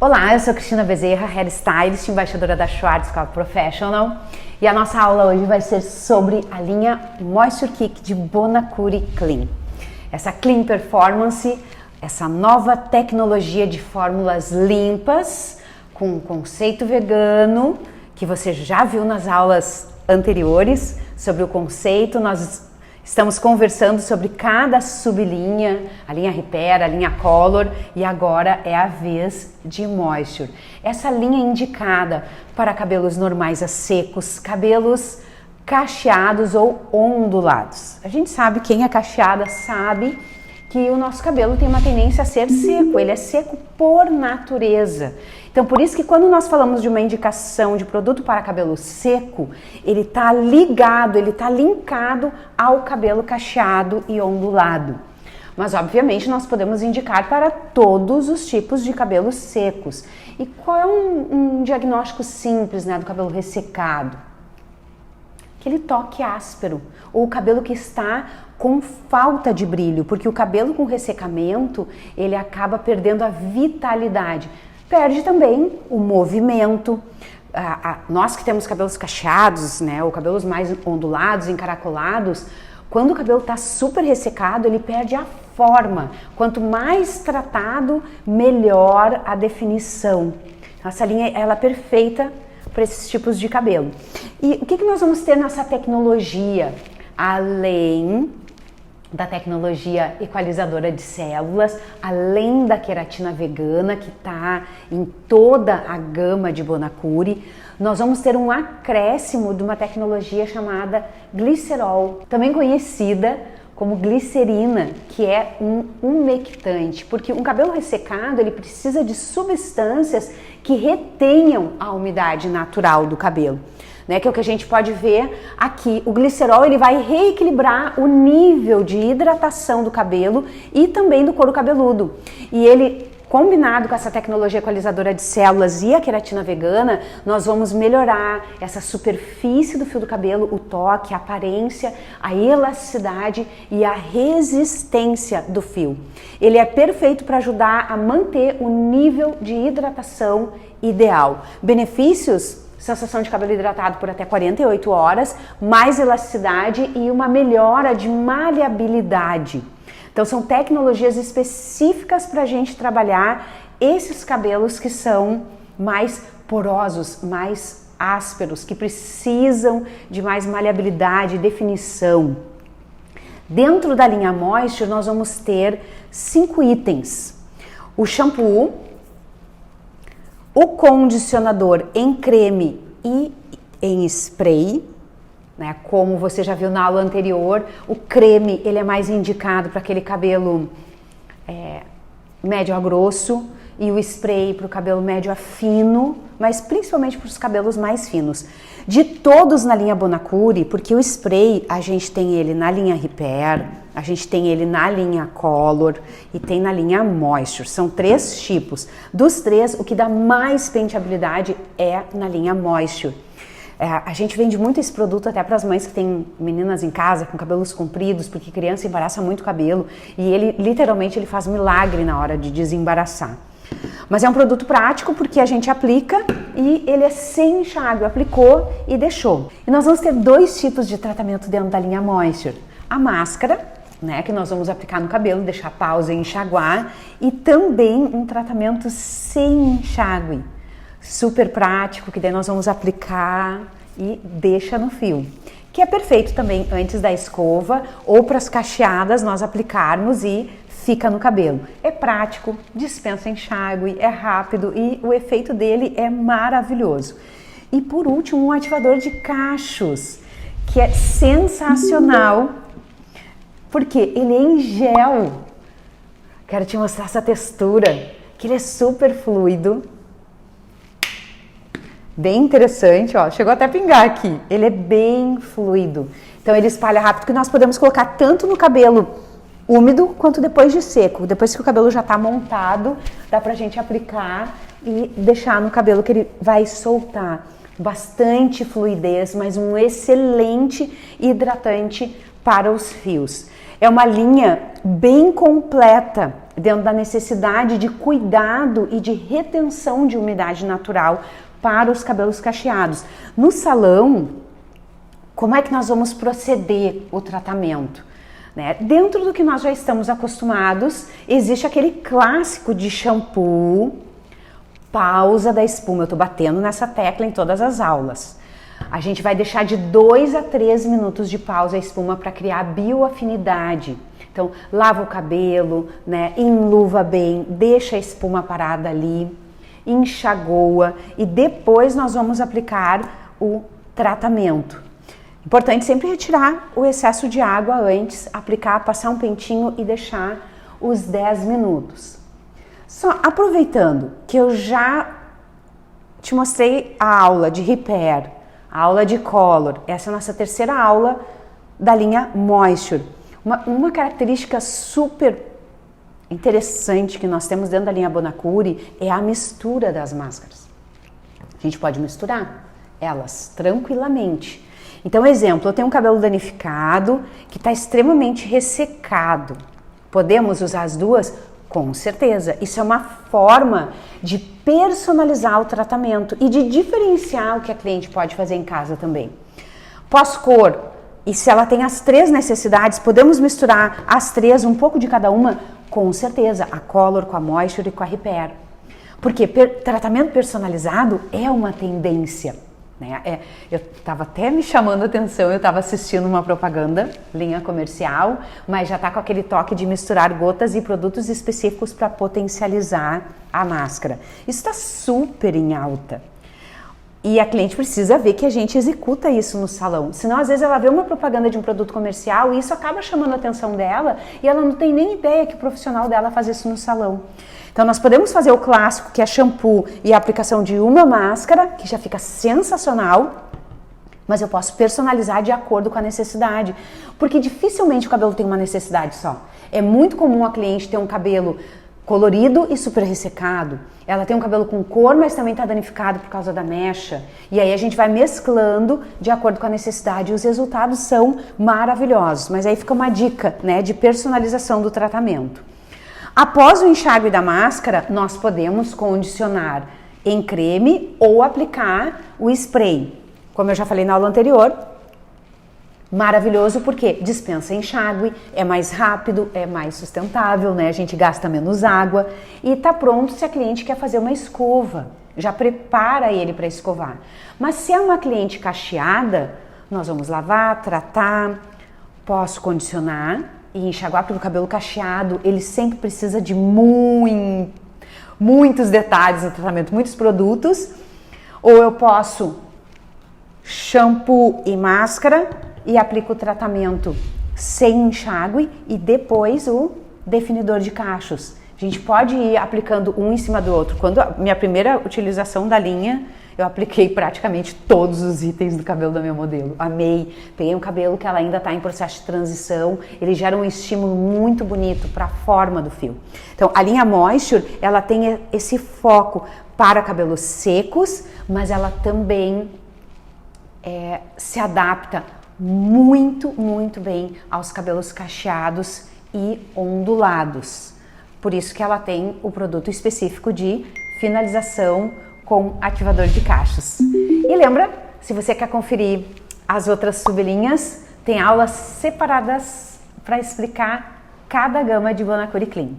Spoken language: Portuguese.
Olá, eu sou Cristina Bezerra, hairstylist, embaixadora da Schwarzkopf Professional, e a nossa aula hoje vai ser sobre a linha Moisture Kick de Bonacure Clean. Essa Clean Performance, essa nova tecnologia de fórmulas limpas, com um conceito vegano, que você já viu nas aulas anteriores sobre o conceito. Nós estamos conversando sobre cada sublinha, a linha Repair, a linha Color, e agora é a vez de Moisture. Essa linha é indicada para cabelos normais a secos, cabelos cacheados ou ondulados. A gente sabe, quem é cacheada sabe que o nosso cabelo tem uma tendência a ser seco, ele é seco por natureza. Então, por isso que quando nós falamos de uma indicação de produto para cabelo seco, ele está ligado, ele está linkado ao cabelo cacheado e ondulado. Mas, obviamente, nós podemos indicar para todos os tipos de cabelos secos. E qual é um diagnóstico simples, né, do cabelo ressecado? Aquele toque áspero, ou o cabelo que está com falta de brilho, porque o cabelo com ressecamento, ele acaba perdendo a vitalidade. Perde também o movimento. Nós que temos cabelos cacheados, né, ou cabelos mais ondulados, encaracolados, quando o cabelo está super ressecado, ele perde a forma. Quanto mais tratado, melhor a definição. Essa linha ela é perfeita para esses tipos de cabelo. E o que nós vamos ter nessa tecnologia? Além da tecnologia equalizadora de células, além da queratina vegana que está em toda a gama de Bonacure, nós vamos ter um acréscimo de uma tecnologia chamada glicerol, também conhecida como glicerina, que é um umectante, porque um cabelo ressecado ele precisa de substâncias que retenham a umidade natural do cabelo. Né, que é o que a gente pode ver aqui. O glicerol ele vai reequilibrar o nível de hidratação do cabelo e também do couro cabeludo. E ele, combinado com essa tecnologia equalizadora de células e a queratina vegana, nós vamos melhorar essa superfície do fio do cabelo, o toque, a aparência, a elasticidade e a resistência do fio. Ele é perfeito para ajudar a manter o nível de hidratação ideal. Benefícios: sensação de cabelo hidratado por até 48 horas, mais elasticidade e uma melhora de maleabilidade. Então são tecnologias específicas para a gente trabalhar esses cabelos que são mais porosos, mais ásperos, que precisam de mais maleabilidade e definição. Dentro da linha Moisture nós vamos ter 5 itens: o shampoo, o condicionador em creme e em spray, né? Como você já viu na aula anterior, o creme ele é mais indicado para aquele cabelo médio a grosso, e o spray para o cabelo médio a fino, mas principalmente para os cabelos mais finos. De todos na linha Bonacure, porque o spray a gente tem ele na linha Repair, a gente tem ele na linha Color e tem na linha Moisture. São 3 tipos. Dos 3, o que dá mais penteabilidade é na linha Moisture. A gente vende muito esse produto até para as mães que têm meninas em casa com cabelos compridos, porque criança embaraça muito o cabelo e ele literalmente ele faz milagre na hora de desembaraçar. Mas é um produto prático porque a gente aplica e ele é sem enxágue, aplicou e deixou. E nós vamos ter 2 tipos de tratamento dentro da linha Moisture. A máscara, né, que nós vamos aplicar no cabelo, deixar pausa e enxaguar, e também um tratamento sem enxágue. Super prático, que daí nós vamos aplicar e deixa no fio. Que é perfeito também antes da escova ou para as cacheadas nós aplicarmos e fica no cabelo. É prático, dispensa enxágue, é rápido e o efeito dele é maravilhoso. E por último, um ativador de cachos, que é sensacional, porque ele é em gel. Quero te mostrar essa textura, que ele é super fluido. Bem interessante, ó, chegou até a pingar aqui. Ele é bem fluido. Então ele espalha rápido, que nós podemos colocar tanto no cabelo úmido quanto depois de seco. Depois que o cabelo já está montado, dá pra gente aplicar e deixar no cabelo que ele vai soltar. Bastante fluidez, mas um excelente hidratante para os fios. É uma linha bem completa dentro da necessidade de cuidado e de retenção de umidade natural para os cabelos cacheados. No salão, como é que nós vamos proceder o tratamento? Né? Dentro do que nós já estamos acostumados, existe aquele clássico de shampoo, pausa da espuma. Eu estou batendo nessa tecla em todas as aulas. A gente vai deixar de 2 a 3 minutos de pausa da espuma para criar bioafinidade. Então, lava o cabelo, né? Enluva bem, deixa a espuma parada ali, enxagoa e depois nós vamos aplicar o tratamento. Importante sempre retirar o excesso de água antes, aplicar, passar um pentinho e deixar os 10 minutos. Só aproveitando que eu já te mostrei a aula de Repair, a aula de Color, essa é a nossa terceira aula da linha Moisture. Uma característica super interessante que nós temos dentro da linha Bonacure é a mistura das máscaras. A gente pode misturar elas tranquilamente. Então, exemplo, eu tenho um cabelo danificado que está extremamente ressecado. Podemos usar as duas? Com certeza. Isso é uma forma de personalizar o tratamento e de diferenciar o que a cliente pode fazer em casa também. Pós-cor, e se ela tem as 3 necessidades, podemos misturar as 3, um pouco de cada uma? Com certeza, a Color com a Moisture e com a Repair. Porque tratamento personalizado é uma tendência. Né? Eu estava até me chamando a atenção, eu estava assistindo uma propaganda, linha comercial, mas já está com aquele toque de misturar gotas e produtos específicos para potencializar a máscara. Isso está super em alta. E a cliente precisa ver que a gente executa isso no salão. Senão, às vezes, ela vê uma propaganda de um produto comercial e isso acaba chamando a atenção dela e ela não tem nem ideia que o profissional dela faz isso no salão. Então, nós podemos fazer o clássico, que é shampoo e a aplicação de uma máscara, que já fica sensacional, mas eu posso personalizar de acordo com a necessidade, porque dificilmente o cabelo tem uma necessidade só. É muito comum a cliente ter um cabelo colorido e super ressecado. Ela tem um cabelo com cor, mas também está danificado por causa da mecha. E aí a gente vai mesclando de acordo com a necessidade e os resultados são maravilhosos. Mas aí fica uma dica, né, de personalização do tratamento. Após o enxágue da máscara, nós podemos condicionar em creme ou aplicar o spray. Como eu já falei na aula anterior, maravilhoso porque dispensa enxágue, é mais rápido, é mais sustentável, né? A gente gasta menos água e está pronto se a cliente quer fazer uma escova. Já prepara ele para escovar. Mas se é uma cliente cacheada, nós vamos lavar, tratar, posso condicionar e enxaguar, porque o cabelo cacheado, ele sempre precisa de muitos detalhes no tratamento, muitos produtos. Ou eu posso shampoo e máscara e aplico o tratamento sem enxágue e depois o definidor de cachos. A gente pode ir aplicando um em cima do outro. Quando a minha primeira utilização da linha, eu apliquei praticamente todos os itens do cabelo da minha modelo. Amei. Peguei um cabelo que ela ainda está em processo de transição. Ele gera um estímulo muito bonito para a forma do fio. Então, a linha Moisture, ela tem esse foco para cabelos secos, mas ela também se adapta muito bem aos cabelos cacheados e ondulados. Por isso que ela tem o produto específico de finalização com ativador de cachos. E lembra, se você quer conferir as outras sublinhas, tem aulas separadas para explicar cada gama de Bonacure Clean.